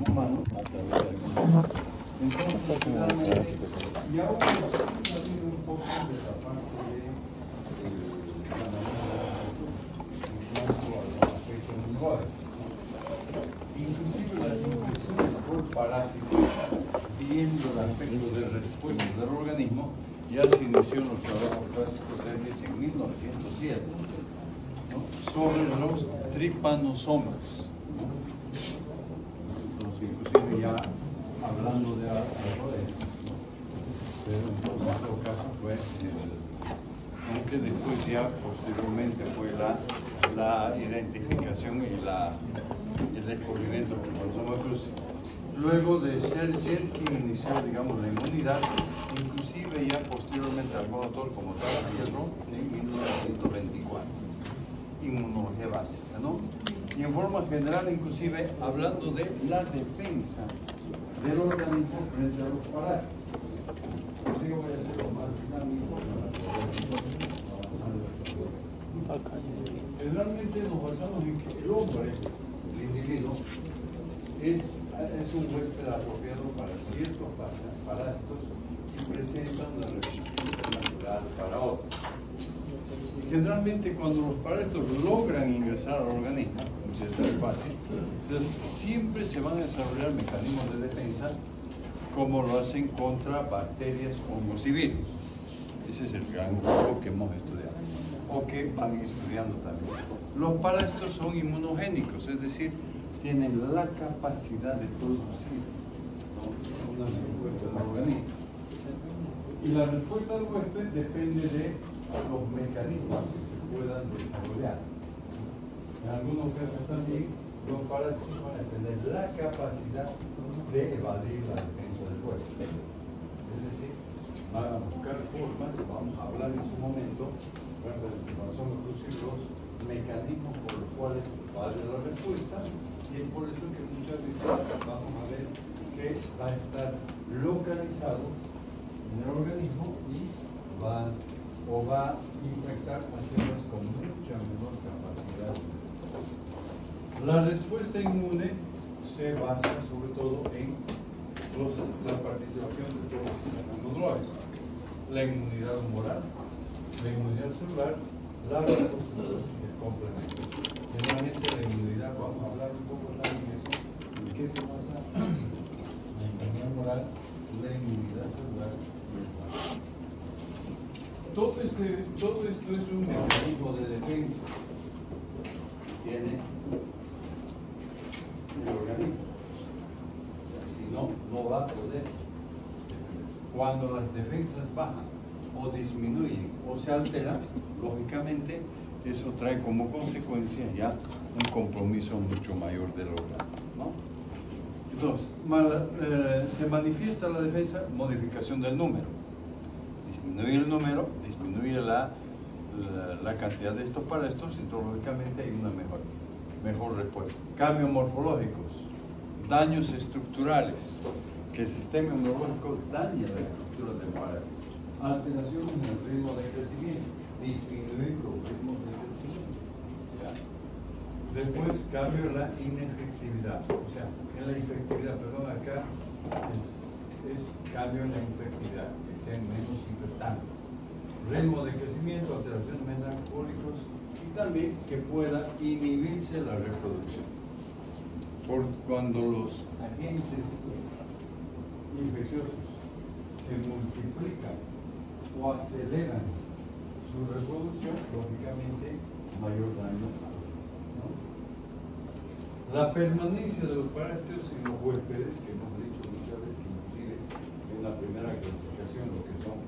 humano a través de algunos. Entonces, finalmente, y aún así un poco de la parte de la manera en cuanto a los aspectos linguajes. Inclusive las infecciones por parásitos, viendo el aspecto de respuesta del organismo, ya se inició en los trabajos clásicos desde 1907, ¿no? Sobre los tripanosomas, ¿no? Entonces, inclusive ya hablando de algo de esto, ¿no? Pero entonces en todo caso fue aunque después ya posteriormente fue la identificación y el descubrimiento de los cromosomas. Luego de Serge, quien inició, digamos, la inmunidad, inclusive ya posteriormente algún autor como Tara Hierro en 1924, inmunología básica, ¿no? Y en forma general, inclusive, hablando de la defensa del organismo frente a los parásitos. Digo, voy a hacer lo más dinámico para poder generalmente nos basamos en que el hombre, el individuo, es un huésped apropiado para ciertos parásitos que presentan la resistencia natural para otros. Y generalmente cuando los parásitos logran ingresar al organismo, es muy fácil, entonces siempre se van a desarrollar mecanismos de defensa como lo hacen contra bacterias, hongos y virus. Ese es el gran grupo que hemos estudiado, o que van estudiando también. Los parásitos son inmunogénicos, es decir, tienen la capacidad de producir, ¿no?, una respuesta del organismo. Y la respuesta del huésped depende de los mecanismos que se puedan desarrollar. En algunos casos también los parásitos van a tener la capacidad de evadir la defensa del huésped. Es decir, van a buscar formas, vamos a hablar en su momento, cuando son inclusive los mecanismos por los cuales va a haber la respuesta. Y es por eso que muchas veces vamos a ver que va a estar localizado en el organismo y va a infectar a células con mucha menor capacidad. La respuesta inmune se basa sobre todo en la participación de todos los sistemas inmunológicos. La inmunidad humoral, la inmunidad celular, la fagocitosis y el complemento. Generalmente la inmunidad, vamos a hablar un poco también de eso, en qué se basa la inmunidad humoral, la inmunidad celular y el fagocito. Todo esto es un mecanismo de defensa que tiene el organismo. Si no, no va a poder. Cuando las defensas bajan o disminuyen o se alteran, lógicamente eso trae como consecuencia ya un compromiso mucho mayor del organismo, ¿no? Entonces, se manifiesta la defensa, modificación del número. Disminuye el número, disminuye la cantidad de estos parásitos, entonces lógicamente hay una mejor respuesta. Cambios morfológicos, daños estructurales, que el sistema inmunológico daña la estructura del parásitos. Alteraciones en el ritmo de crecimiento, disminuir los ritmos de crecimiento. ¿Ya? Después, cambio en la inefectividad, o sea, en la efectividad, perdón, acá es cambio en la infectividad, que sean menos infectantes. Ritmo de crecimiento, alteraciones metabólicos y también que pueda inhibirse la reproducción. Cuando los agentes infecciosos se multiplican o aceleran su reproducción, lógicamente mayor daño, ¿no? La permanencia de los parásitos en los huéspedes, que hemos dicho muchas veces, inclusive en la primera clasificación, lo que son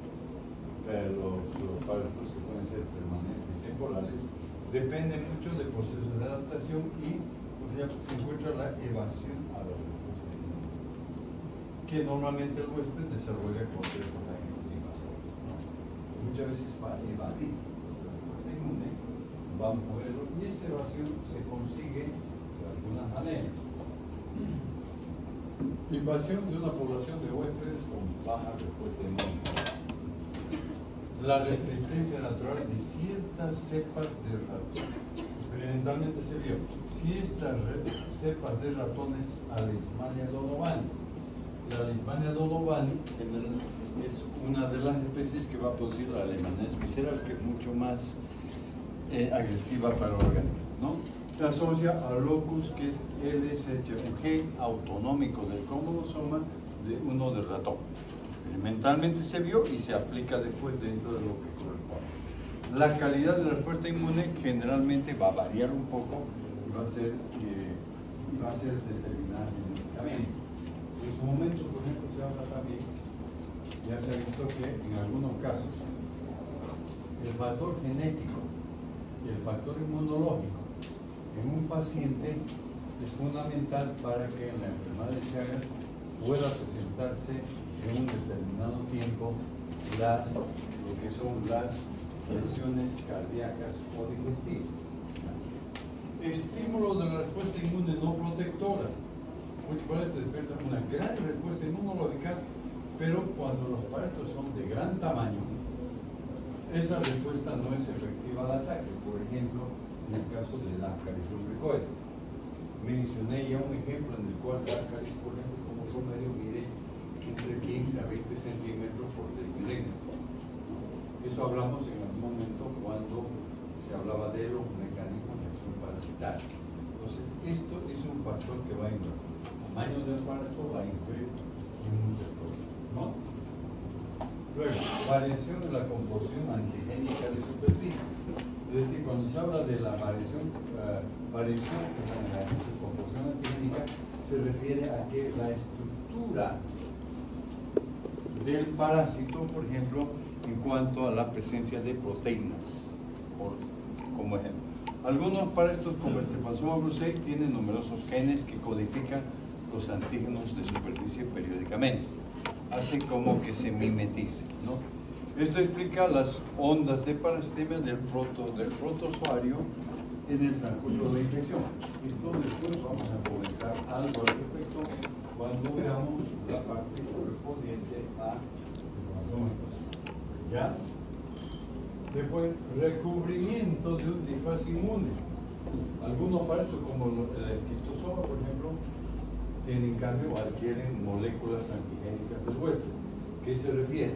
los parásitos que pueden ser permanentes y temporales, depende mucho del proceso de adaptación y se encuentra la evasión a la respuesta inmune, que normalmente el huésped desarrolla con ciertos agentes invasores, ¿no? Muchas veces para evadir la respuesta inmune, vamos a verlo, y esta evasión se consigue de algunas maneras. Invasión de una población de huéspedes con baja respuesta inmune. La resistencia natural de ciertas cepas de experimentalmente se vio, si estas cepas de ratones a Leishmania donovani. La Leishmania donovani es una de las especies que va a producir la leishmaniasis visceral, que es mucho más agresiva para el organismo, ¿no? Se asocia a locus, que es LSH, un gen autonómico del cromosoma de uno del ratón. Experimentalmente se vio y se aplica después dentro de lo que corresponde. La calidad de la respuesta inmune generalmente va a variar un poco y va a ser determinada genéticamente. En su momento, por ejemplo, se habla también, ya se ha visto que en algunos casos el factor genético y el factor inmunológico en un paciente es fundamental para que en la enfermedad de Chagas pueda presentarse en un determinado tiempo lo que son las lesiones cardíacas o digestivas. Estímulo de la respuesta inmune no protectora. Muchos parásitos despiertan una gran respuesta inmunológica, pero cuando los parásitos son de gran tamaño, esa respuesta no es efectiva al ataque. Por ejemplo, en el caso del Ascaris lumbricoides. Mencioné ya un ejemplo en el cual el Ascaris, por ejemplo, como promedio mide entre 15 a 20 centímetros por milímetro. Eso hablamos en algún momento cuando se hablaba de los mecanismos de acción parasitaria. Entonces, esto es un factor que va a influir. El tamaño del parásito va a influir en muchas cosas, ¿no? Luego, variación de la composición antigénica de superficie. Es decir, cuando se habla de la variación en la composición antigénica, se refiere a que la estructura del parásito, por ejemplo, en cuanto a la presencia de proteínas, como ejemplo. Algunos parásitos como el Trypanosoma brucei tienen numerosos genes que codifican los antígenos de superficie periódicamente. Hacen como que se mimeticen, ¿no? Esto explica las ondas de parasitemia del protozoario en el transcurso de la infección. Esto después vamos a comentar algo al respecto cuando veamos la parte correspondiente a ¿ya? Después, recubrimiento de un disfraz inmune. Algunos parásitos como el esquistosoma, por ejemplo, tienen cambio o adquieren moléculas antigénicas del huésped. ¿Qué se refiere?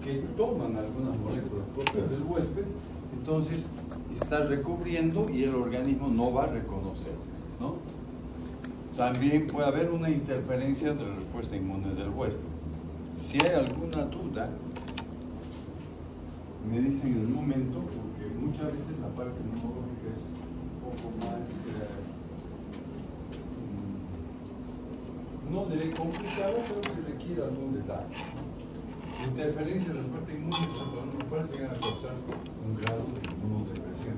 Que toman algunas moléculas propias del huésped, entonces está recubriendo y el organismo no va a reconocer, ¿no? También puede haber una interferencia de la respuesta inmune del huésped. Si hay alguna duda, me dicen en el momento, porque muchas veces la parte inmunológica es un poco más, no diré complicada, pero que requiere algún detalle. Interferencia de la respuesta inmune, cuando algunos pueden llegar a causar un grado de inmunodepresión,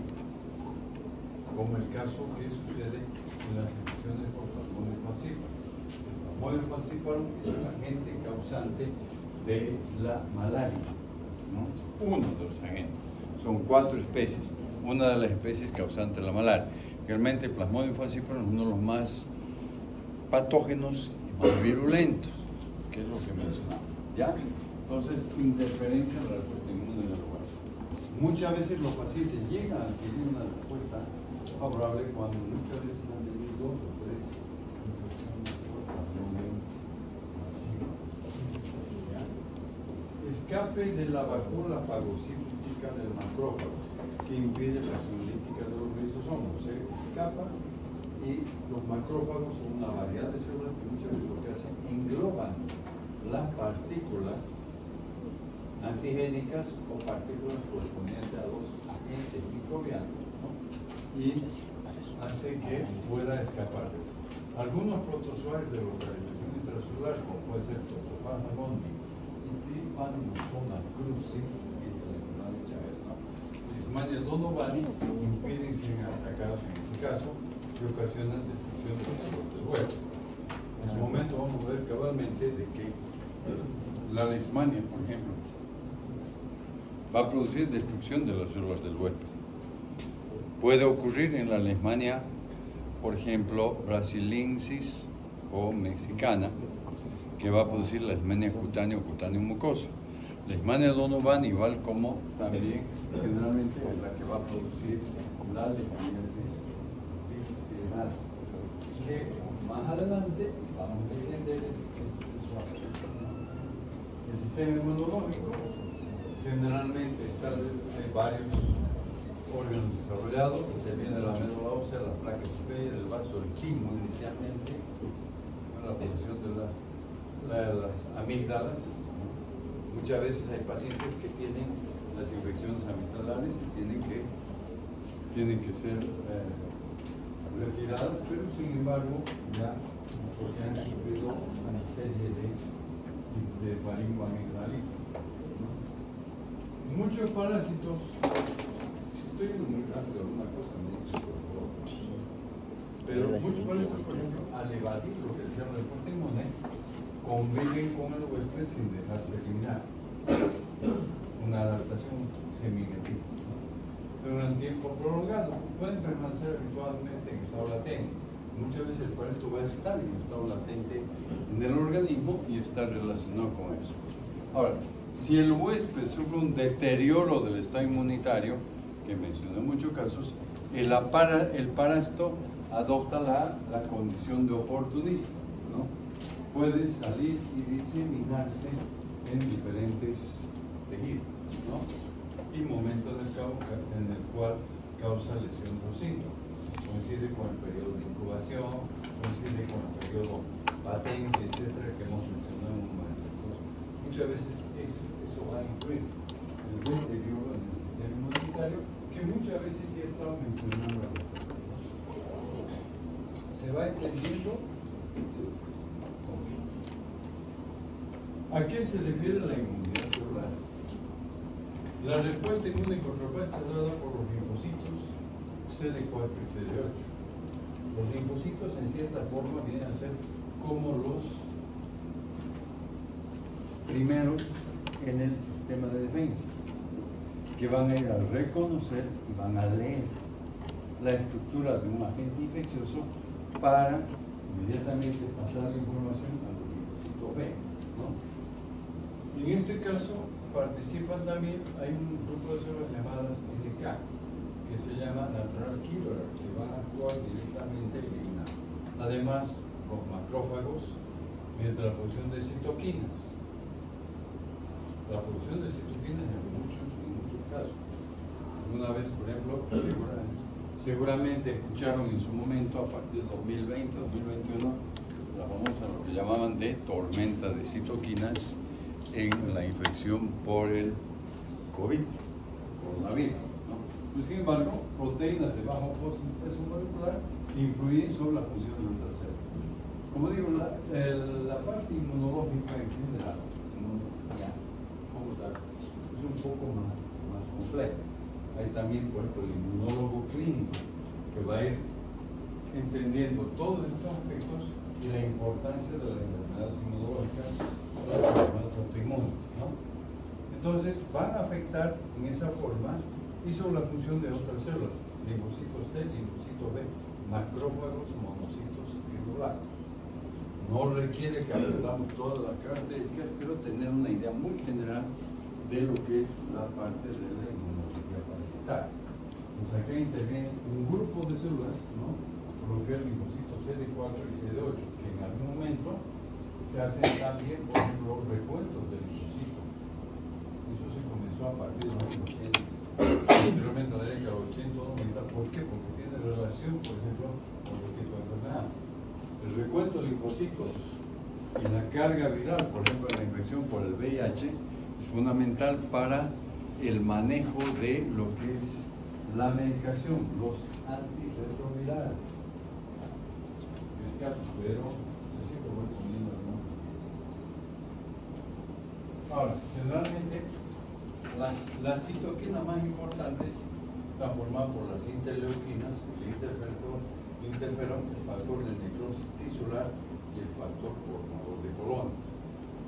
como el caso que sucede en las infecciones por Plasmodium falciparum. El Plasmodium falciparum es el agente causante de la malaria, ¿no? Uno de los agentes. Son 4 especies. Una de las especies causante de la malaria. Realmente el Plasmodium falciparum es uno de los más patógenos y más virulentos, que es lo que mencionamos, ¿ya? Entonces, interferencia en la respuesta inmune del huésped. Muchas veces los pacientes llegan a adquirir una respuesta favorable cuando muchas veces han tenido 2 o 3 infecciones por Plasmodium falciparum. Escape de la vacuola fagocítica del macrófago, que impide la acción lítica de los lisosomas. Se escapa y los macrófagos son una variedad de células que muchas veces lo que hacen engloban las partículas antigénicas o partículas correspondientes a los agentes microbianos, ¿no? Y hace que pueda escapar de eso. Algunos protozoarios de localización intracelular, como puede ser Toxoplasma gondii y Trypanosoma cruzi, Leishmania donovani, impiden ser atacados en ese caso y ocasionan destrucción de los células del huésped. En su momento vamos a ver cabalmente de que la leishmania, por ejemplo, va a producir destrucción de las células del huésped. Puede ocurrir en la leishmania, por ejemplo, brasiliensis o mexicana, que va a producir la leishmania cutánea o cutáneo mucosa. Leishmania donovani, igual como también generalmente es la que va a producir la leishmaniasis mencionar que más adelante vamos a entender el sistema inmunológico. Generalmente hay varios órganos desarrollados, que viene la médula ósea, la placa epitelial, el vaso, el timo inicialmente, la producción de las amígdalas. Muchas veces hay pacientes que tienen las infecciones amigdalares y tienen que ser retiradas, pero sin embargo ya porque han sufrido una serie de faringoamigdalitis. Muchos parásitos, si estoy yendo muy rápido alguna cosa, me dice por favor, pero muchos parásitos, por ejemplo, al evadir lo que decía el reporte inmune, conviven con el huésped sin dejarse eliminar. Una adaptación seminetica, ¿no? Durante un tiempo prolongado, pueden permanecer habitualmente en estado latente. Muchas veces el parásito va a estar en estado latente en el organismo y está relacionado con eso. Ahora, si el huésped sufre un deterioro del estado inmunitario, que mencioné en muchos casos, el parásito adopta la condición de oportunista, ¿no? Puede salir y diseminarse en diferentes tejidos, ¿no? Y momentos en el cual causa lesión de los síntomas. Coincide con el periodo de incubación, coincide con el periodo patente, etcétera, que hemos mencionado en un momento. Entonces, muchas veces eso va a incluir el deterioro en el sistema inmunitario, que muchas veces ya estaba mencionando. ¿Se va entendiendo? ¿A qué se refiere la inmunidad celular? La respuesta inmune contra está dada por los linfocitos CD4 y CD8. Los linfocitos en cierta forma vienen a ser como los primeros en el sistema de defensa, que van a ir a reconocer y van a leer la estructura de un agente infeccioso para inmediatamente pasar la información al linfocito B, ¿no? Y en este caso participan también, hay un grupo de células llamadas NK, que se llama Natural Killer, que van a actuar directamente a eliminar. Además, los macrófagos, mediante la producción de citoquinas. La producción de citoquinas en muchos casos. Una vez, por ejemplo, seguramente escucharon en su momento, a partir de 2020, 2021, la famosa, lo que llamaban de tormenta de citoquinas en la infección por el COVID, coronavirus, ¿no? Pues, sin embargo, proteínas de bajo peso molecular influyen sobre la función de nuestras células. Como digo, la parte inmunológica en general, es un poco más compleja. Hay también, por ejemplo, el inmunólogo clínico, que va a ir entendiendo todos estos aspectos y la importancia de las enfermedades inmunológicas o las enfermedades autoinmunes, ¿no? Entonces, van a afectar en esa forma y sobre la función de otras células, linfocitos T, linfocito B, macrófagos, monocitos y ruláticos. No requiere que aprendamos todas las características, pero tener una idea muy general de lo que es la parte de la inmunología parasitaria. Pues acá interviene un grupo de células, ¿no? Por lo que es el linfocito CD4 y CD8, que en algún momento se hacen también, por ejemplo, recuentos del linfocito. Eso se comenzó a partir de los años 80, posteriormente a la década de 80 o 90. ¿Por qué? Porque tiene relación, por ejemplo, con los tipos de enfermedad. El recuento de linfocitos y la carga viral, por ejemplo, la infección por el VIH, es fundamental para el manejo de lo que es la medicación, los antirretrovirales. Escasos, pero yo siempre voy poniendo el nombre. Ahora, generalmente las citoquinas más importantes están formadas por las interleuquinas, el interferón, el factor de necrosis tisular y el factor formador de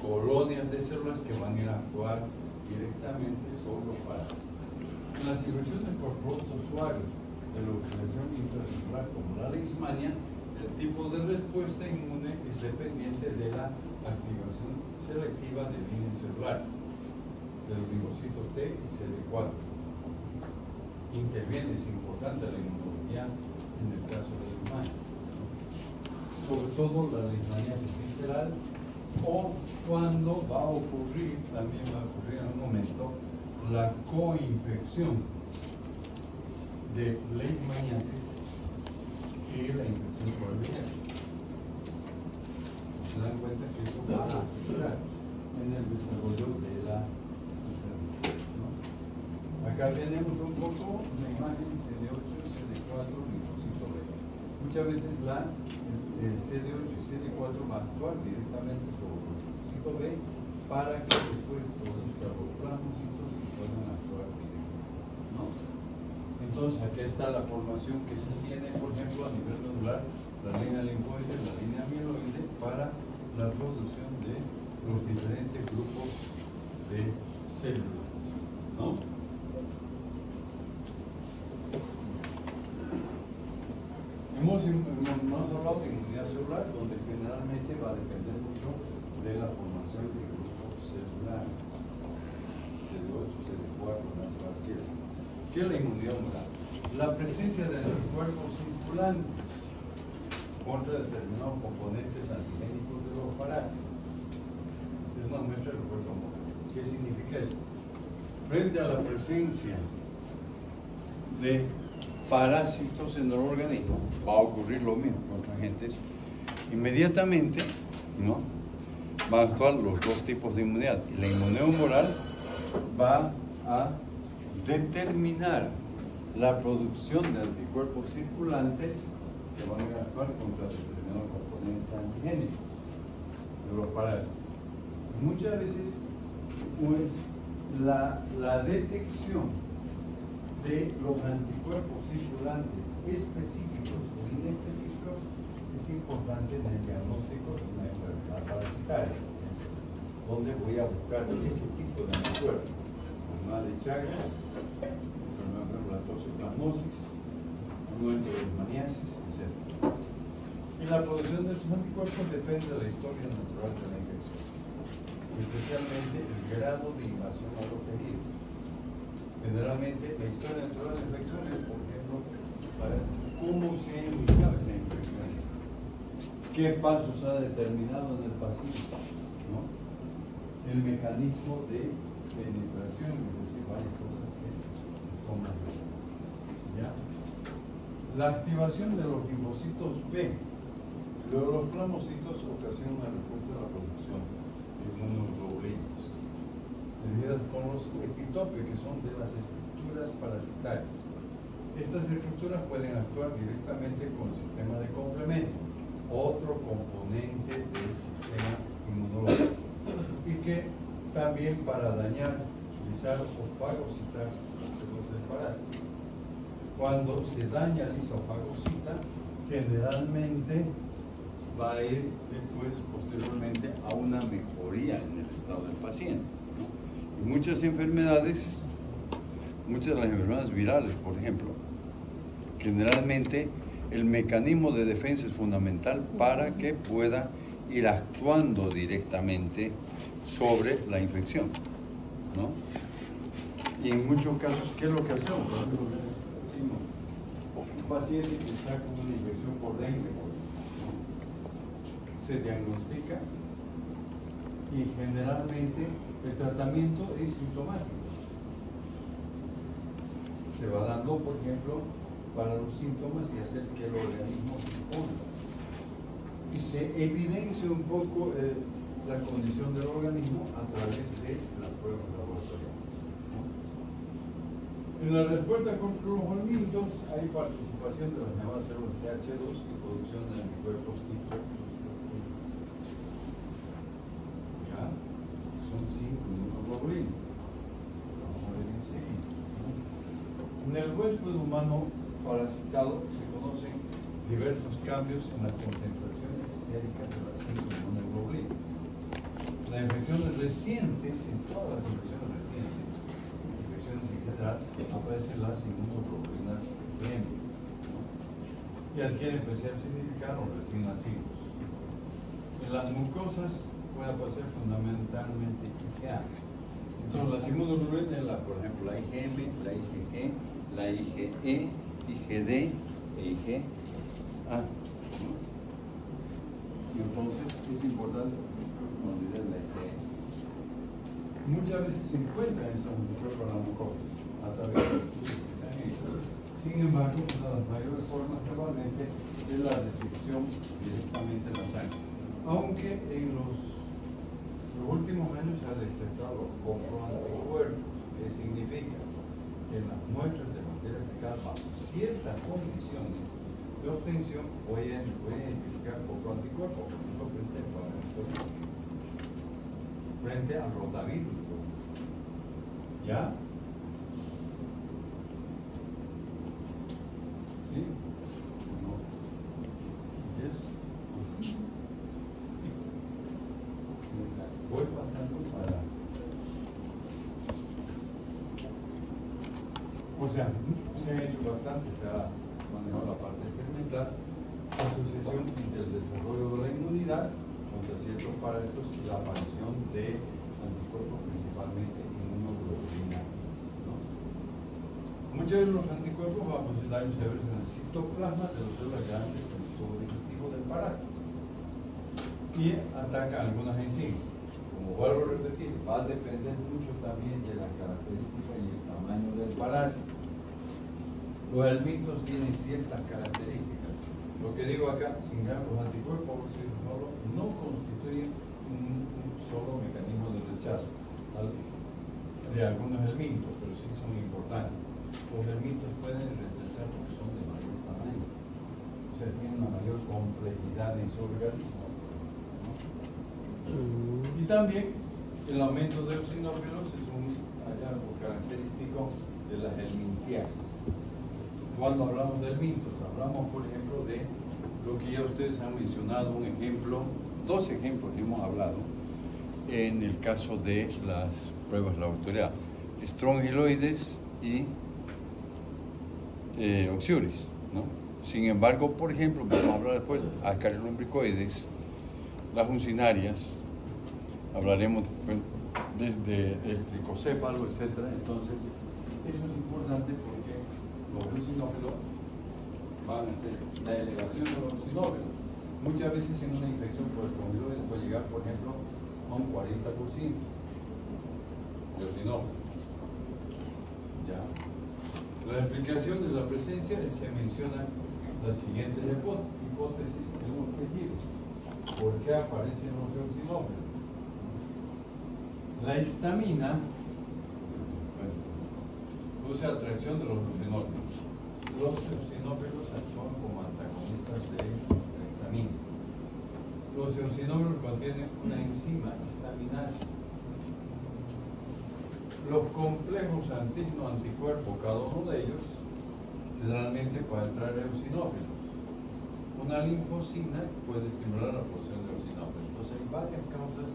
colonias de células que van a ir a actuar directamente sobre los parásitos. Las infecciones por protozoarios de la localización intracelular como la leishmania, el tipo de respuesta inmune es dependiente de la activación selectiva de líneas celulares, de los linfocitos T y CD4. Interviene, es importante la inmunología en el caso de leishmaniasis, ¿no? Sobre todo la leishmaniasis visceral, o cuando va a ocurrir, también va a ocurrir en un momento, la coinfección de leishmaniasis y la infección por el VIH. Se dan cuenta que eso va a afectar en el desarrollo de la enfermedad, ¿no? Acá tenemos un poco una imagen CD8, CD4, linfocito B. Muchas veces el CD8 y CD4 va a actuar directamente sobre el linfocito B para que después produzca los plasmocitos y puedan actuar directamente, ¿no? Entonces, aquí está la formación que se tiene, por ejemplo, a nivel medular, la línea linfoide, la línea mieloide, para la producción de los diferentes grupos de células, ¿no? Hemos hablado de inmunidad celular, donde generalmente va a depender mucho de la formación de grupos celulares, CD8, CD4, cualquiera. ¿Qué es la inmunidad humoral? La presencia de anticuerpos circulantes contra determinados componentes antigénicos de los parásitos. Es una muestra del cuerpo humoral. ¿Qué significa esto? Frente a la presencia de parásitos en el organismo, va a ocurrir lo mismo con los agentes. Inmediatamente, ¿no?, van a actuar los dos tipos de inmunidad. Y la inmunidad humoral va a determinar la producción de anticuerpos circulantes que van a actuar contra determinados componentes antigénicos de los parásitos. Muchas veces, pues, la detección de los anticuerpos circulantes específicos o inespecíficos es importante en el diagnóstico de una enfermedad parasitaria, donde voy a buscar ese tipo de anticuerpos: enfermedad de Chagas, enfermedad de toxoplasmosis, enfermedad de leishmaniasis, etc. Y la producción de estos anticuerpos depende de la historia natural de la infección, especialmente el grado de invasión a los tejidos. Generalmente, la historia natural de la infección es, por ejemplo, para cómo se ha iniciado esa infección, qué pasos ha determinado en el paciente, ¿no?, el mecanismo de penetración, es decir, varias cosas que se toman. ¿Ya? La activación de los linfocitos B, los plasmocitos ocasionan una respuesta a la producción de inmunoglobulinas, medidas por los epitopes, que son de las estructuras parasitarias. Estas estructuras pueden actuar directamente con el sistema de complemento, otro componente del sistema inmunológico, y que también para dañar, utilizar o fagocitar las células del parásito. Cuando se daña la isofagocita, generalmente va a ir después, posteriormente, a una mejoría en el estado del paciente. Y muchas enfermedades, muchas de las enfermedades virales, por ejemplo, generalmente el mecanismo de defensa es fundamental para que pueda ir actuando directamente sobre la infección, ¿no? Y en muchos casos, ¿qué es lo que hacemos? Por ejemplo, decimos, un paciente que está con una infección por dengue, ¿no?, se diagnostica y generalmente el tratamiento es sintomático. Se va dando, por ejemplo, para los síntomas y hacer que el organismo responda. Y se evidencia un poco la condición del organismo a través de las pruebas laboratoriales, ¿no? En la respuesta contra los holmitos hay participación de las llamadas células TH2 y producción de anticuerpos tipo. ¿Ya? Son 5 inmunoglobulinas. Vamos a ver enseguida, ¿no? En el huésped humano parasitado se conocen diversos cambios en las concentraciones séricas de las 5 inmunoglobulinas. Las infecciones recientes, en todas las infecciones recientes, infecciones en general, aparecen las inmunoglobulinas M, ¿no?, y adquieren especial significado los recién nacidos. En las mucosas puede aparecer fundamentalmente IgA. Entonces, las inmunoglobulinas, por ejemplo, la IgM, la IgG, la IgE, IgD, E y G, A. Y entonces es importante, no olviden la G. Muchas veces se encuentran estos anticuerpos a la mucosa a través de estudios que se han hecho. Sin embargo, una de las mayores formas probablemente es la detección directamente en la sangre. Aunque en los últimos años se ha detectado con anticuerpos, que significa que en las muestras de materia fecal bajo ciertas condiciones de obtención pueden identificar poco anticuerpo, por ejemplo, frente al rotavirus. ¿Ya? ¿Sí? ¿No? ¿Yes? Voy pasando para... O sea, se ha hecho bastante, se ha manejado la parte experimental, asociación del desarrollo de la inmunidad contra ciertos parásitos y la aparición de anticuerpos, principalmente inmunoglobulina, ¿no? Muchos de los anticuerpos van a producir daños severos en el citoplasma de las células grandes del tubo digestivo del parásito y atacan algunas enzimas. Como vuelvo a repetir, va a depender mucho también de la característica y el tamaño del parásito. Los helmintos tienen ciertas características. Lo que digo acá, sin embargo, los anticuerpos no constituyen un solo mecanismo de rechazo de algunos helmintos, pero sí son importantes. Los helmintos pueden rechazar porque son de mayor tamaño, o sea, tienen una mayor complejidad en su organismo, ¿no? Y también el aumento de eosinófilos es un hallazgo característico de las helmintiasis. Cuando hablamos de helmintos, hablamos, por ejemplo, de lo que ya ustedes han mencionado, un ejemplo, dos ejemplos que hemos hablado en el caso de las pruebas laboratoriales, estrongiloides y oxiuris, ¿no? Sin embargo, por ejemplo, vamos a hablar después de acarelombricoides, las uncinarias, hablaremos desde el tricocéfalo, etc. Entonces, eso es importante porque los eosinófilos van a ser la elevación de los eosinófilos. Muchas veces en una infección por estrongiloides puede llegar, por ejemplo, a un 40% de eosinófilos. ¿Ya? La explicación de la presencia se menciona la siguiente hipótesis de un tejido. ¿Por qué aparecen los eosinófilos? La histamina produce atracción de los eosinófilos. Los eosinófilos actúan como antagonistas de la histamina. Los eosinófilos contienen una enzima histaminasa. Los complejos antígeno-anticuerpo, cada uno de ellos, generalmente para entrar eosinófilos. Una linfocina puede estimular la producción de eosinófilos. Entonces hay varias causas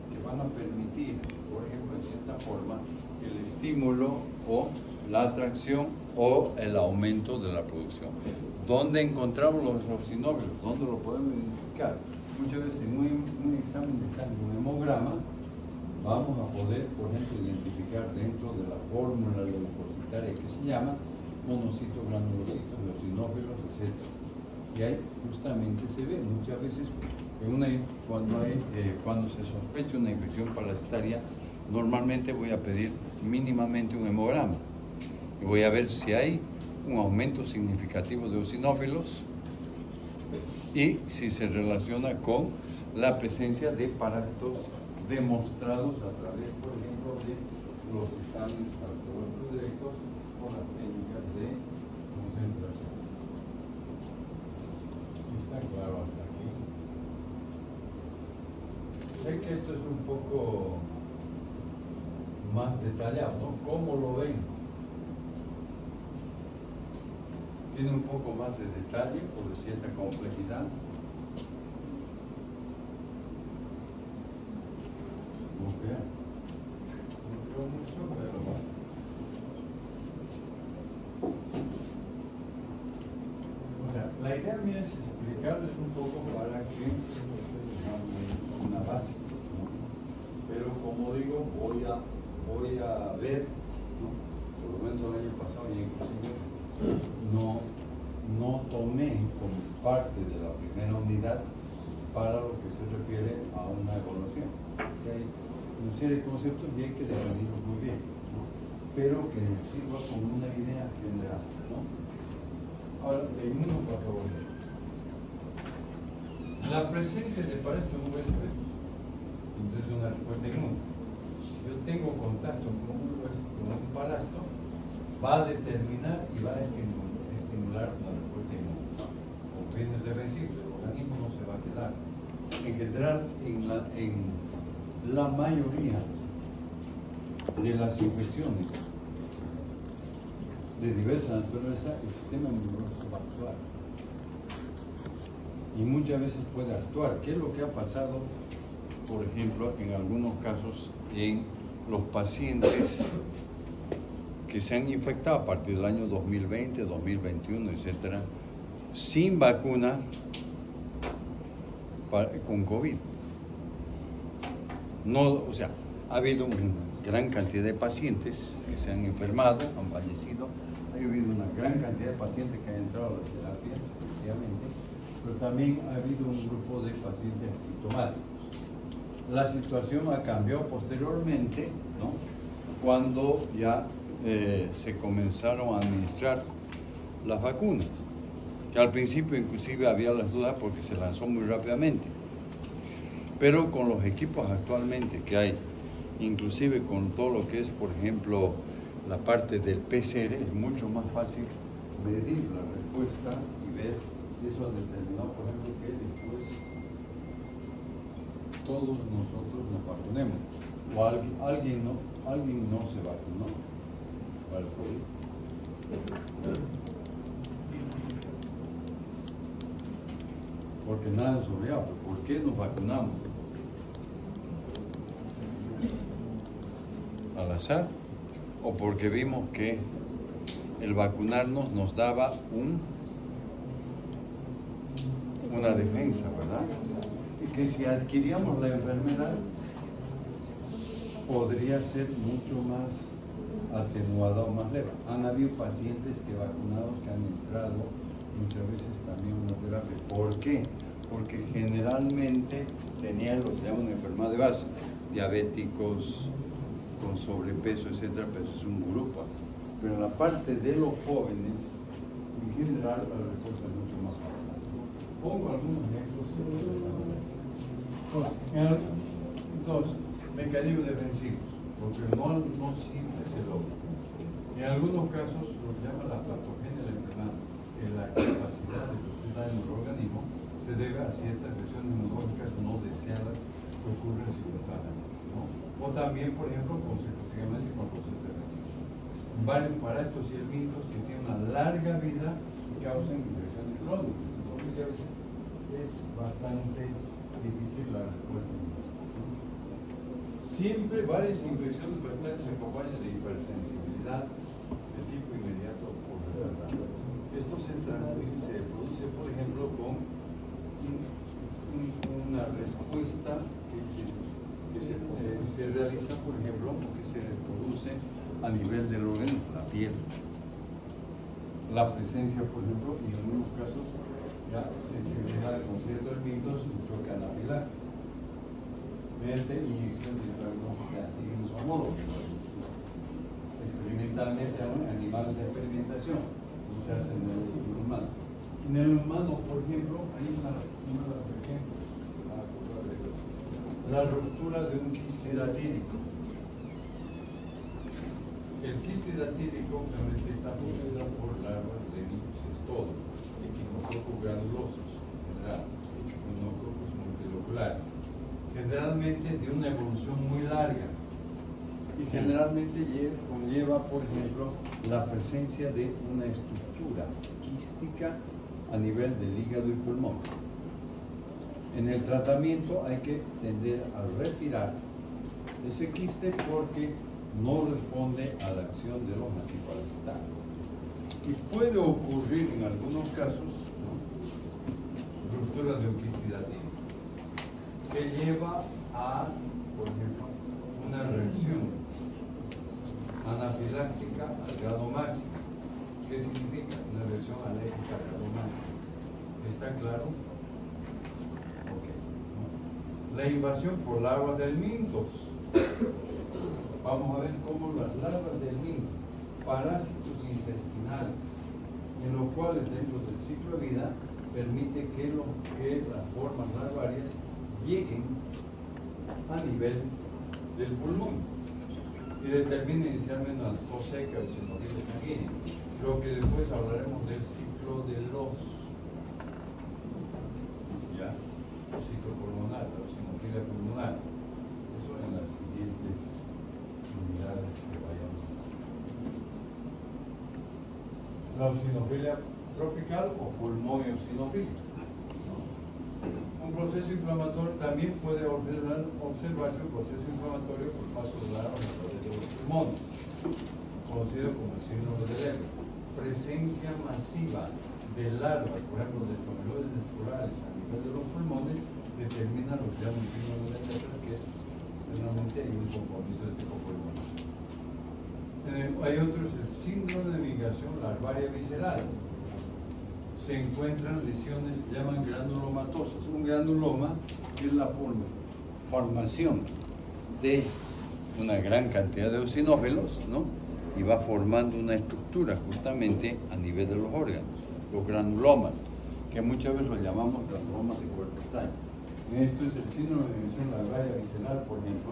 que van a permitir, por ejemplo, en cierta forma, el estímulo o la atracción o el aumento de la producción. ¿Dónde encontramos los eosinófilos? ¿Dónde lo podemos identificar? Muchas veces en un examen de sangre, un hemograma, vamos a poder, por ejemplo, identificar dentro de la fórmula leucocitaria que se llama monocitos, granulocitos, eosinófilos, etc. Y ahí justamente se ve muchas veces cuando se sospecha una infección parasitaria, normalmente voy a pedir mínimamente un hemograma y voy a ver si hay un aumento significativo de eosinófilos y si se relaciona con la presencia de parásitos demostrados a través, por ejemplo, de los exámenes cardiológicos directos o las técnicas de concentración. ¿Está claro hasta aquí? Sé que esto es un poco más detallado, ¿no? ¿Cómo lo ven? Tiene un poco más de detalle o de cierta complejidad. No mucho, pero o sea, la idea mía es explicarles un poco para que tengamos una base, ¿no? Pero como digo, voy a ver, ¿no? Por lo menos el año pasado y inclusive no parte de la primera unidad para lo que se refiere a una evaluación. Que hay una serie de conceptos y hay que definirlos muy bien, ¿no? Pero que nos sirva como una idea general, ¿no? Ahora, el uno, por favor. La presencia de parasto en un huésped, entonces una respuesta en uno. Si yo tengo contacto con un huésped, con un parasto, va a determinar y va a estimular una respuesta en uno. Con fines defensivos, el organismo no se va a quedar. En general, en la mayoría de las infecciones de diversa naturaleza, el sistema inmunológico va a actuar. Y muchas veces puede actuar. ¿Qué es lo que ha pasado, por ejemplo, en algunos casos en los pacientes que se han infectado a partir del año 2020, 2021, etcétera, sin vacuna con COVID? No, o sea, ha habido una gran cantidad de pacientes que se han enfermado, han fallecido, ha habido una gran cantidad de pacientes que han entrado a las terapias, efectivamente, pero también ha habido un grupo de pacientes asintomáticos. La situación ha cambiado posteriormente, ¿no? Cuando ya se comenzaron a administrar las vacunas, que al principio inclusive había las dudas porque se lanzó muy rápidamente, pero con los equipos actualmente que hay, inclusive con todo lo que es, por ejemplo, la parte del PCR, es mucho más fácil medir la respuesta y ver si eso ha determinado, por ejemplo, que después todos nosotros nos vacunemos, o alguien no se vacunó para el COVID. Porque nada es obligado. ¿Por qué nos vacunamos? ¿Al azar? ¿O porque vimos que el vacunarnos nos daba una defensa, ¿verdad? Y que si adquiríamos la enfermedad podría ser mucho más atenuada o más leve. Han habido pacientes que vacunados que han entrado muchas veces también una terapia. ¿Por qué? Porque generalmente tenían lo que se llama una enfermedad de base, diabéticos, con sobrepeso, etcétera, pero eso es un grupo. Pero en la parte de los jóvenes, en general, la respuesta es mucho más fácil. Pongo algunos ejemplos. Entonces, mecanismos defensivos, porque no siempre se logra. En algunos casos, lo que llama la patogenia de la enfermedad, que la capacidad de producir daño en el organismo se debe a ciertas reacciones inmunológicas no deseadas que ocurren simultáneamente, ¿no? O también, por ejemplo, consecutivamente con procesos defensivos. Varios parásitos y helmintos que tienen una larga vida y causan infecciones crónicas. Entonces, a veces es bastante difícil la respuesta. Siempre varias infecciones bastante se acompañan de hipersensibilidad de tipo inmediato por la verdad. Esto se produce, por ejemplo, con una respuesta que se realiza, por ejemplo, que se produce a nivel del organismo, la piel. La presencia, por ejemplo, y en algunos casos, ya sensibilidad con ciertos mitos, un choque anafiláctico. Mediante inyección de antígenos homólogos. Experimentalmente, animales de experimentación, como se hace en el humano. En el humano, por ejemplo, hay la ruptura de un quiste hidatídico. El quiste hidatídico realmente está producido por larvas de cestodo, equinococos granulosos, en general, equinococos multiloculares. Generalmente de una evolución muy larga y generalmente conlleva, por ejemplo, la presencia de una estructura quística a nivel del hígado y pulmón. En el tratamiento hay que tender a retirar ese quiste porque no responde a la acción de los antiparasitarios. Y puede ocurrir en algunos casos, ¿no?, ruptura de un quiste hidatídico, que lleva a, por ejemplo, una reacción anafiláctica al grado máximo. ¿Qué significa? Una reacción alérgica al grado máximo. ¿Está claro? Ok. La invasión por larvas del mintos. Vamos a ver cómo las larvas del minto, parásitos intestinales, en los cuales dentro del ciclo de vida permite que las formas larvarias lleguen a nivel del pulmón y determina inicialmente una tos seca o eosinofilia sanguínea, lo que después hablaremos del ciclo de los ciclo pulmonar, la eosinofilia pulmonar, eso en las siguientes unidades que vayamos. La eosinofilia tropical o pulmón eosinofílico. Un proceso inflamatorio también puede observarse un proceso inflamatorio por paso de larvas a través de los pulmones, conocido como el síndrome de Leber. Presencia masiva de larvas, por ejemplo, de tomeloides florales a nivel de los pulmones, determina lo que llaman síndrome de Leber, que es realmente un compromiso de tipo pulmonar. Hay otros, el síndrome de migración larvaria visceral. Se encuentran lesiones que llaman granulomatosas. Un granuloma es la formación de una gran cantidad de eosinófilos, ¿no? Y va formando una estructura justamente a nivel de los órganos, los granulomas, que muchas veces los llamamos granulomas de cuerpo extraño. Esto es el síndrome de migración larvaria visceral, por ejemplo.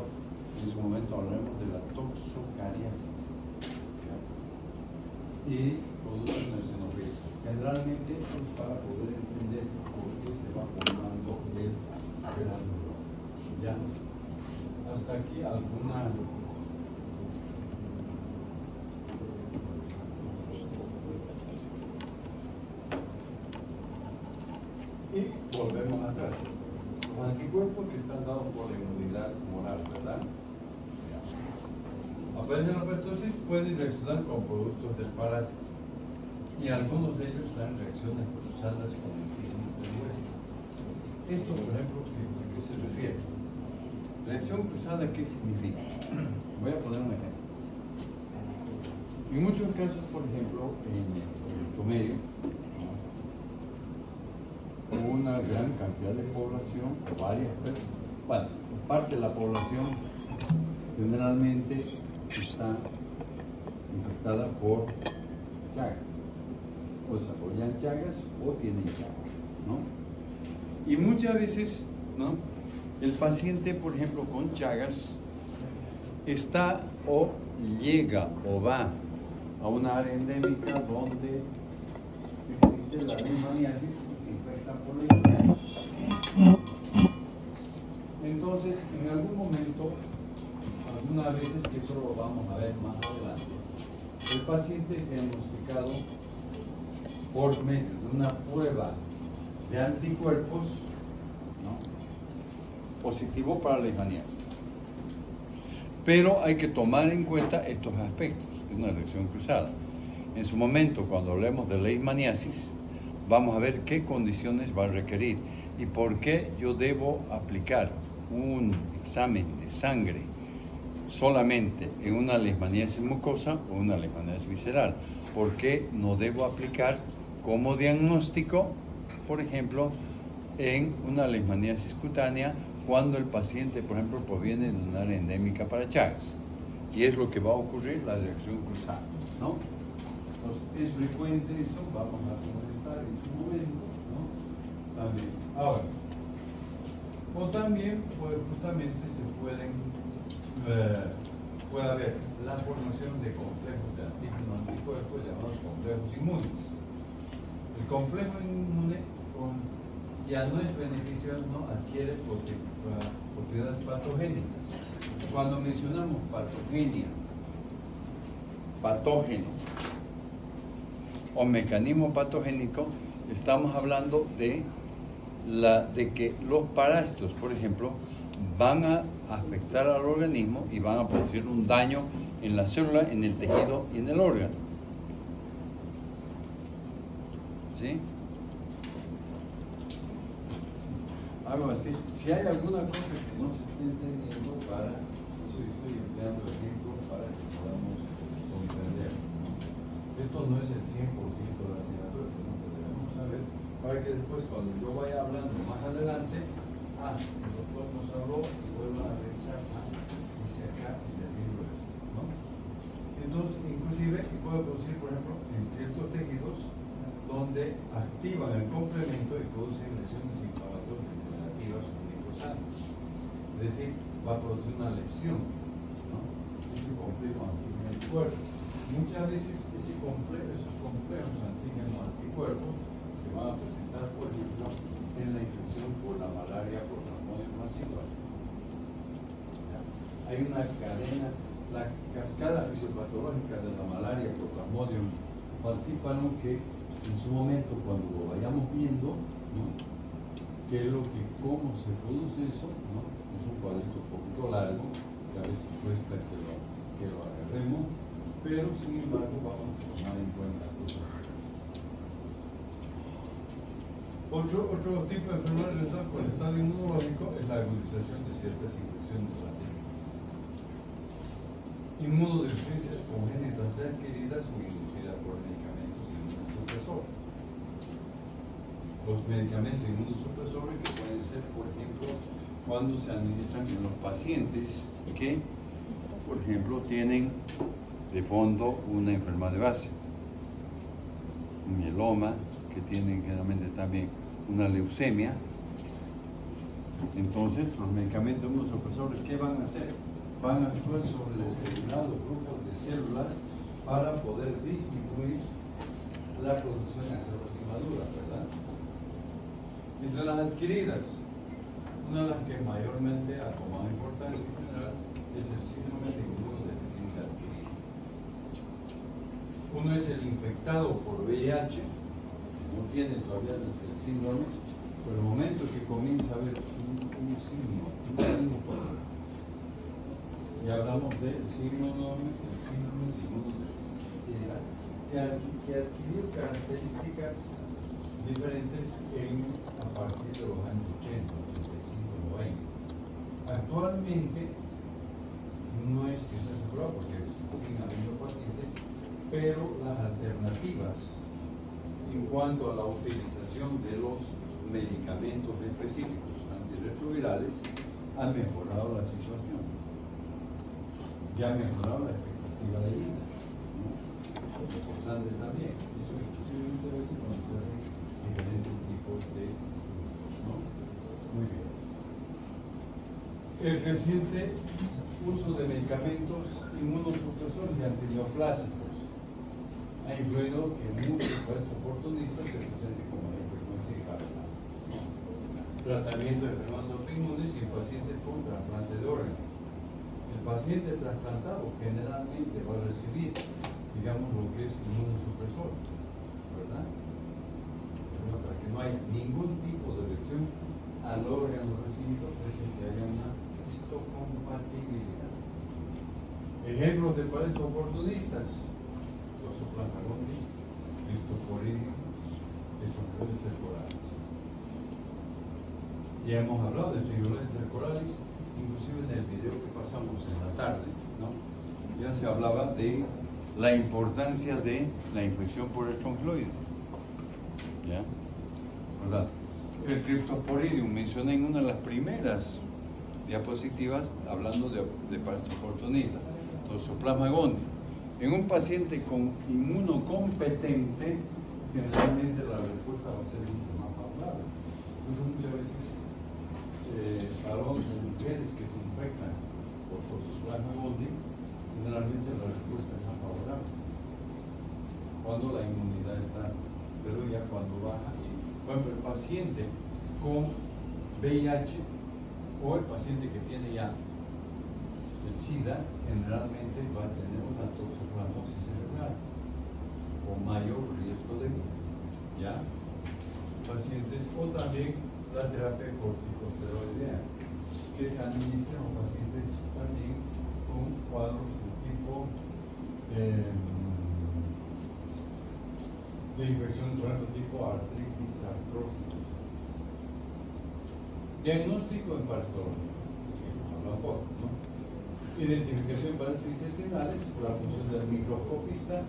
En su momento hablaremos de la toxocariasis. Y produce una eosinofilia. Generalmente es para poder entender por qué se va formando el granuloma. ¿Ya? Hasta aquí alguna. Y volvemos atrás. Los anticuerpos que están dados por la inmunidad moral, ¿verdad? Aparecen la pertosis, pueden reaccionar con productos del parásito. Y algunos de ellos dan reacciones cruzadas con el químico del hueso. Esto, por ejemplo, ¿a qué se refiere? Reacción cruzada, ¿qué significa? Voy a poner un ejemplo. En muchos casos, por ejemplo, en nuestro medio, una gran cantidad de población, o varias personas, bueno, parte de la población generalmente está infectada por chagas. O desarrollan chagas o tienen chagas, ¿no? Y muchas veces, ¿no? El paciente, por ejemplo, con chagas, está o llega o va a una área endémica donde existe la leishmaniasis y se infecta por leishmaniasis. Entonces, en algún momento, algunas veces, que eso lo vamos a ver más adelante, el paciente es diagnosticado por medio de una prueba de anticuerpos, ¿no? Positivo para la leishmaniasis. Pero hay que tomar en cuenta estos aspectos de una reacción cruzada. En su momento, cuando hablemos de leishmaniasis, vamos a ver qué condiciones va a requerir y por qué yo debo aplicar un examen de sangre solamente en una leishmaniasis mucosa o una leishmaniasis visceral. ¿Por qué no debo aplicar como diagnóstico, por ejemplo, en una leishmaniasis cutánea cuando el paciente, por ejemplo, proviene de una área endémica para Chagas? Y es lo que va a ocurrir, la reacción cruzada, ¿no? Entonces, es frecuente eso, vamos a comentar en su momento, ¿no? También. Ahora, o también, pues, justamente se puede haber la formación de complejos de antígenos anticuerpos llamados complejos inmunes. El complejo inmune ya no es beneficioso, no adquiere propiedades patogénicas. Cuando mencionamos patogenia, patógeno o mecanismo patogénico, estamos hablando de que los parásitos, por ejemplo, van a afectar al organismo y van a producir un daño en la célula, en el tejido y en el órgano. ¿Sí? Algo así. Si hay alguna cosa que no se esté entendiendo, eso estoy empleando ejemplos para que podamos comprender. Esto no es el 100% de la asignatura, sino que debemos saber para que después cuando yo vaya hablando más adelante, el doctor nos habló y vuelvan a revisar, dice acá en el libro, ¿no? Entonces, inclusive, puedo producir, por ejemplo, en ciertos tejidos donde activan el complemento y producen lesiones inflamatorias degenerativas o glicosadas. Es decir, va a producir una lesión, ¿no? Ese complejo antígeno del cuerpo. Muchas veces esos complejos antígenos-anticuerpos se van a presentar, por ejemplo, en la infección por la malaria por Plasmodium falciparum. Hay una cadena, la cascada fisiopatológica de la malaria por Plasmodium falciparum, que en su momento, cuando lo vayamos viendo, ¿no? ¿Qué es lo que, cómo se produce eso? ¿No? Es un cuadrito un poquito largo, que a veces cuesta que lo agarremos, pero sin embargo vamos a tomar en cuenta cosas. Otro tipo de enfermedad relacionada con el estado inmunológico es la agudización de ciertas infecciones latínicas. Inmunodeficiencias congénitas adquiridas o inducidas por medicamentos inmunosupresores. Los medicamentos inmunosupresores que pueden ser, por ejemplo, cuando se administran en los pacientes que, por ejemplo, tienen de fondo una enfermedad de base, un mieloma, que tienen generalmente también una leucemia. Entonces, los medicamentos inmunosupresores, ¿qué van a hacer? Van a actuar sobre determinados grupos de células para poder disminuir la producción de células inmaduras, ¿verdad? Entre las adquiridas, una de las que mayormente ha tomado importancia en general es el síndrome de inmunodeficiencia adquirida. Uno es el infectado por VIH, que no tiene todavía el síndrome, pero el momento que comienza a haber un signo y hablamos del síndrome de inmunodeficiencia adquirida, que adquirió características diferentes a partir de los años 80, 85, 90. Actualmente no es que se ha superado porque siguen habiendo pacientes, pero las alternativas en cuanto a la utilización de los medicamentos específicos antirretrovirales han mejorado la situación. Ya ha mejorado la expectativa de vida, ¿no? Importante también. Eso inclusive muchas veces cuando se hacen diferentes tipos de estudios, ¿no? Muy bien. El reciente uso de medicamentos inmunosupresores y antineoplásicos ha influido que muchos pacientes oportunistas se presenten con mayor frecuencia y gravedad. Tratamiento de enfermedades autoinmunes y en pacientes con trasplante de órganos. El paciente trasplantado generalmente va a recibir, digamos, lo que es inmunosupresor, ¿verdad? Para que no haya ningún tipo de reacción al órgano recibido, es que haya una histocompatibilidad. Ejemplos de pacientes oportunistas: Toxoplasma gondii, Cryptosporidium, Trichomonas cercoralis. Ya hemos hablado de Trichomonas cercoralis, inclusive en el video que pasamos en la tarde, ¿no? Ya se hablaba de la importancia de la infección por estrongiloides. ¿Ya? ¿Verdad? El Cryptosporidium mencioné en una de las primeras diapositivas hablando de pacientes oportunistas. Toxoplasma gondii. En un paciente con inmunocompetente, generalmente la respuesta va a ser mucho más favorable. Incluso muchas veces varones o mujeres que se infectan por Toxoplasma gondii, generalmente la respuesta es más favorable cuando la inmunidad está, pero ya cuando baja. Por ejemplo, el paciente con VIH o el paciente que tiene ya el SIDA generalmente va a tener una toxoplasmosis cerebral con mayor riesgo de vida. ¿Ya? Pacientes, o también la terapia corticosteroidea, que se administra a pacientes también con cuadros de tipo de infección, por ejemplo, tipo artritis, artrosis. Diagnóstico en parasitología, habla un poco, ¿no? Identificación para intestinales, la función del microscopista,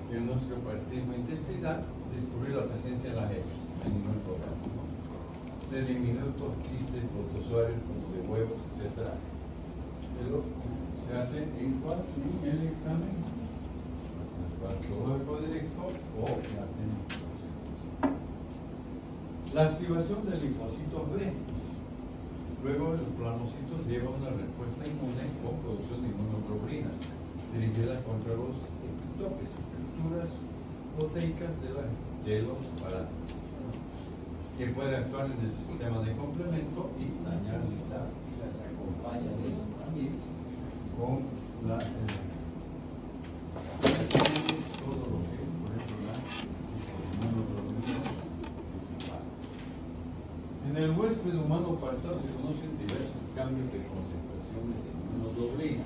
diagnóstico para parasitismo intestinal, descubrir la presencia de las heces, no hay ningún problema, ¿no? De diminutos, quistes, protozoarios, como de huevos, etc. Pero se hace en el examen patológico directo o la activación de linfocitos B. Luego los plasmocitos llevan una respuesta inmune con producción de inmunoglobulina dirigida contra los epitopes, estructuras proteicas de los parásitos, que puede actuar en el sistema de complemento y dañar las acompaña de eso también con la todo lo que es, por ejemplo, la inmunoglobulina principal. En el huésped humano parasitario se conocen diversos cambios de concentraciones de inmunoglobulina.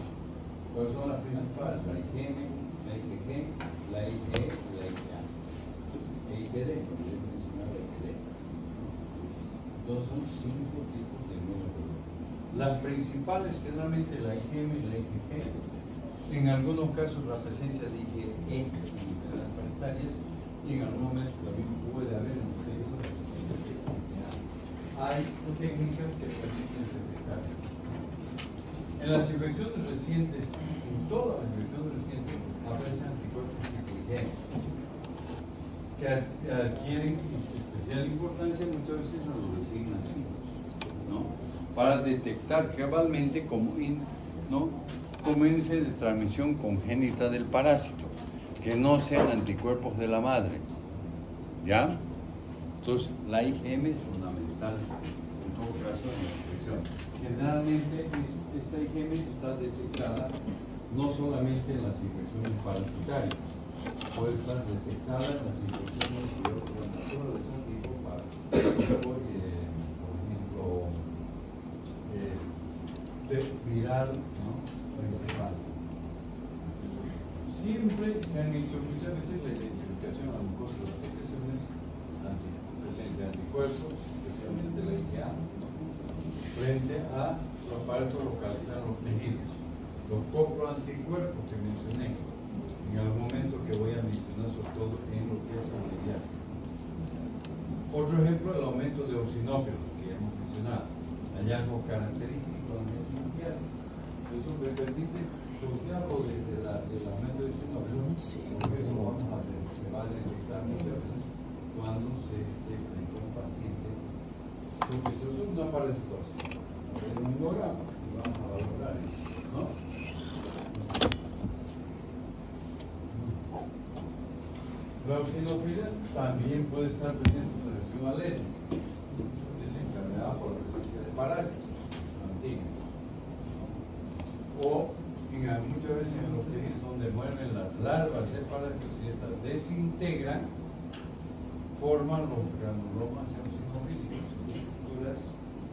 ¿Cuáles son las principales? La IgM, la IgG, la IgE y la IgA. IgD, entonces son 5 tipos de inmunoglobulina. Las principales, generalmente la IgM y la IgG, en algunos casos la presencia de IgE en enfermedades parasitarias, y en algún momento también puede haber en los periodos de presencia de IgA. Hay técnicas que permiten detectar. En las infecciones recientes, en todas las infecciones recientes, aparecen anticuerpos IgG que adquieren especial importancia muchas veces en los recién nacidos, ¿no? Para detectar cabalmente como índice de transmisión congénita del parásito, que no sean anticuerpos de la madre, ¿ya? Entonces, la IgM es fundamental en todo caso en la infección. Generalmente, esta IgM está detectada no solamente en las infecciones parasitarias, puede estar detectada en las infecciones de otras naturalezas, tipo por ejemplo, viral, ¿no? Principal. Siempre se han hecho muchas veces la identificación a lo mejor de las secreciones presencia de anticuerpos, especialmente la IgA, frente a los aparatos localizados en los tejidos. Los coproanticuerpos que mencioné, en algún momento que voy a mencionar sobre todo en lo que es la lidiasis. Otro ejemplo, el aumento de eosinófilos, que ya hemos mencionado, hallazgo característico de la lidiasis. Eso me permite, porque hablo del aumento de eosinófilos, porque eso se va a detectar muchas veces cuando se esté frente a un paciente sospechoso de una parasitosis. En un programa, y vamos a valorar eso, ¿no? La eosinofilia también puede estar presente en una reacción alérgica, desencadenada por la presencia de parásitos antiguos. O muchas veces en los tejidos donde mueren las larvas de parásitos y estas desintegran, forman los granulomas eosinofílicos, estructuras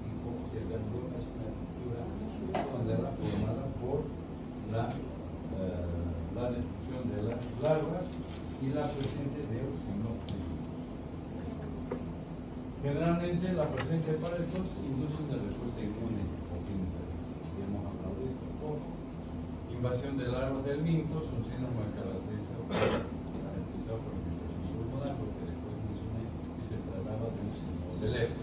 tipo, si el granuloma es una estructura formada por la destrucción de las larvas y la presencia de eosinófilos. Generalmente la presencia de parásitos induce una respuesta inmune o química. Ya hemos hablado de esto un poco. Invasión de larvas del minto es un síndrome caracterizado por infiltración pulmonar, porque después mencioné que se trataba de un síndrome de Leber,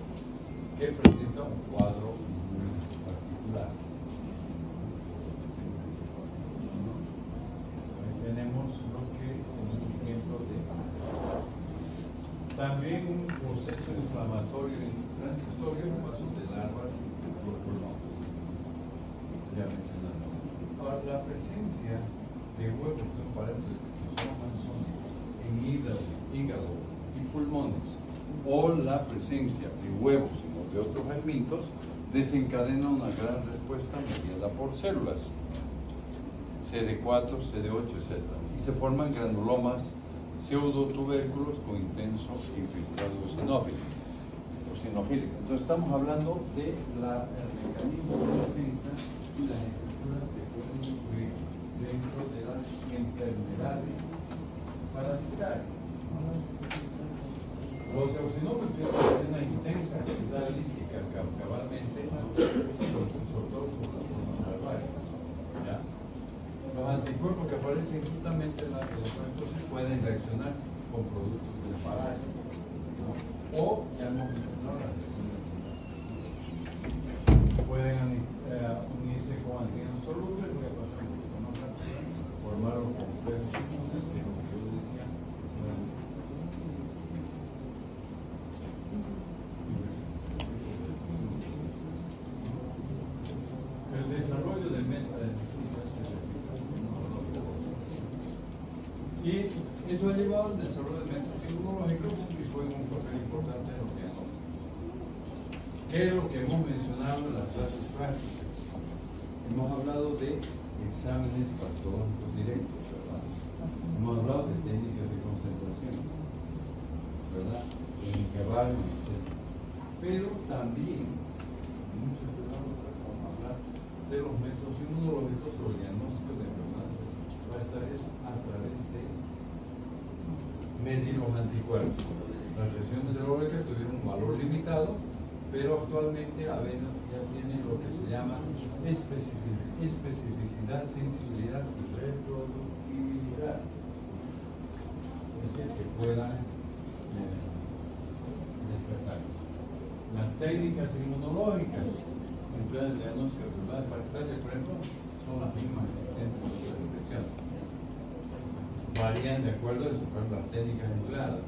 que presenta un cuadro muy particular. Tenemos lo que es un ejemplo de también un proceso inflamatorio transitorio en paso de larvas por pulmón. Ya mencionado. Ahora, la presencia de huevos de un parásito en hígado y pulmones, o la presencia de huevos de otros hermintos, desencadena una gran respuesta mediada por células CD4, CD8, etc. Y se forman granulomas, pseudotubérculos con intenso infiltrado eosinofílico. Entonces estamos hablando del mecanismo de defensa y las estructuras que pueden influir dentro de las enfermedades parasitarias. Los eosinófilos tienen una intensa actividad lítica cabalmente, sobre todo sobre las formas larvarias. Los anticuerpos que aparecen justamente en los electrocitos pueden reaccionar con productos de de parásitos, ¿no? O ya hemos mencionado las pueden unirse con antígenos solubles, voy a pasar un poquito más rápido, formar los complejos inmunes, que es lo que yo decía. El desarrollo de metadensitas y eso ha llevado al desarrollo de métodos inmunológicos y juega un papel importante en lo que no. ¿Qué es lo que hemos mencionado en las clases prácticas? Hemos hablado de exámenes patológicos directos, ¿verdad? Hemos hablado de técnicas de concentración, ¿verdad? En intervalo, etc. Pero también, muchos de nosotros vamos a hablar de los métodos inmunológicos o el diagnóstico de enfermedades. Va a estar a través de medir los anticuerpos. Las reacciones serológicas tuvieron un valor limitado, pero actualmente ya tiene lo que se llama especificidad, sensibilidad y reproductibilidad. Es decir, que puedan despertar. Las técnicas inmunológicas empleadas en el diagnóstico de enfermedades parasitarias, por ejemplo, son las mismas existentes en la infección. Varían de acuerdo a las técnicas empleadas.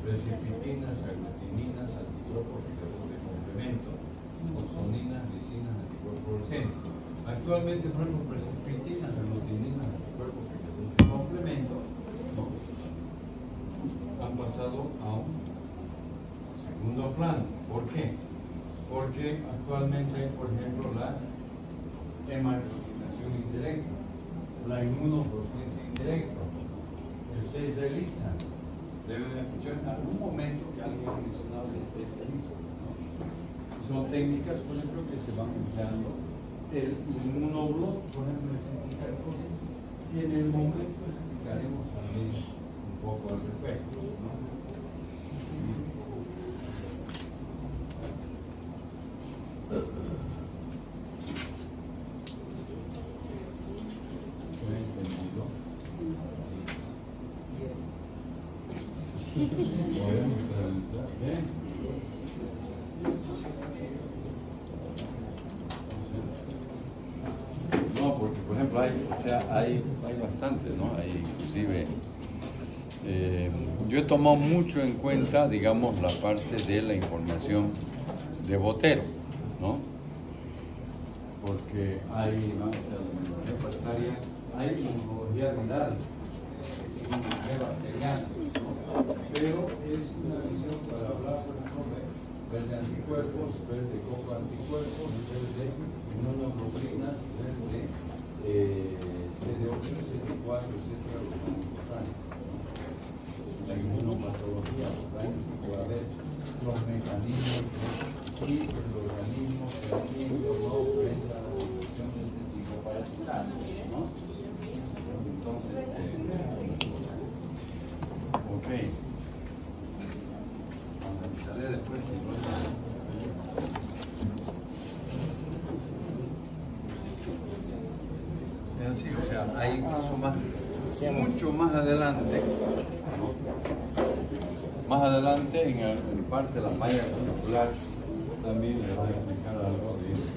Precipitinas, aglutininas, anticuerpos de complemento, oxoninas, lisinas, anticuerpos fluorescentes. Actualmente, por ejemplo, precipitinas, aglutininas, anticuerpos de complemento, ¿no?, han pasado a un segundo plano. ¿Por qué? Porque actualmente hay, por ejemplo, la hemaglutinación indirecta, la inmunoprocedencia indirecta, el test de ELISA. Deben escuchar en algún momento que alguien ha mencionado el test de ELISA, ¿no? Son técnicas, por ejemplo, que se van empleando. El inmunoblot, por ejemplo, el cisticercosis, y en el momento explicaremos también un poco al respecto, ¿no? No, porque por ejemplo hay bastante, ¿no? Hay inclusive yo he tomado mucho en cuenta, digamos, la parte de la información de Botero, ¿no? Porque hay hay inmunología viral, inmunología bacteriana, ¿no? Pero es una visión para hablar, por ejemplo, ver de anticuerpos, ver de coproanticuerpos, ver de inmunoglobulinas, ver de CD8, CD4, etcétera, lo más importante. La inmunopatología, para ver los mecanismos de si el organismo se atiende o no frente a las infecciones de tipo parasitario, ¿no? Entonces, ok. Analizaré después si no es así, o sea, hay incluso mucho más adelante, ¿no? Más adelante en parte de la malla curricular también les voy a explicar algo de eso,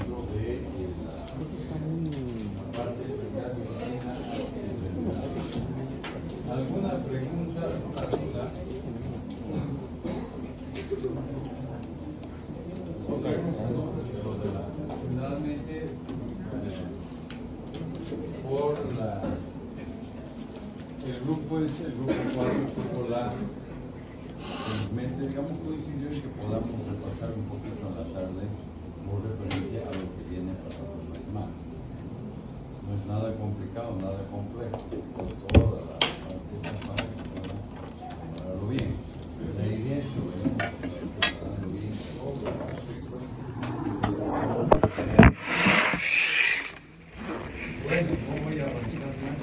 ¿no? De la parte especial de ¿alguna pregunta, alguna duda? Otra cosa, ¿no? Generalmente por el grupo es el grupo 4 la mente, digamos, coincidió en que podamos repasar un poquito en la tarde como referencia a lo que viene para la próxima semana. No es nada complicado, nada complejo, por toda la parte para lo bien. La idea es que para lo bien todo. Bueno, no voy a avanzar más.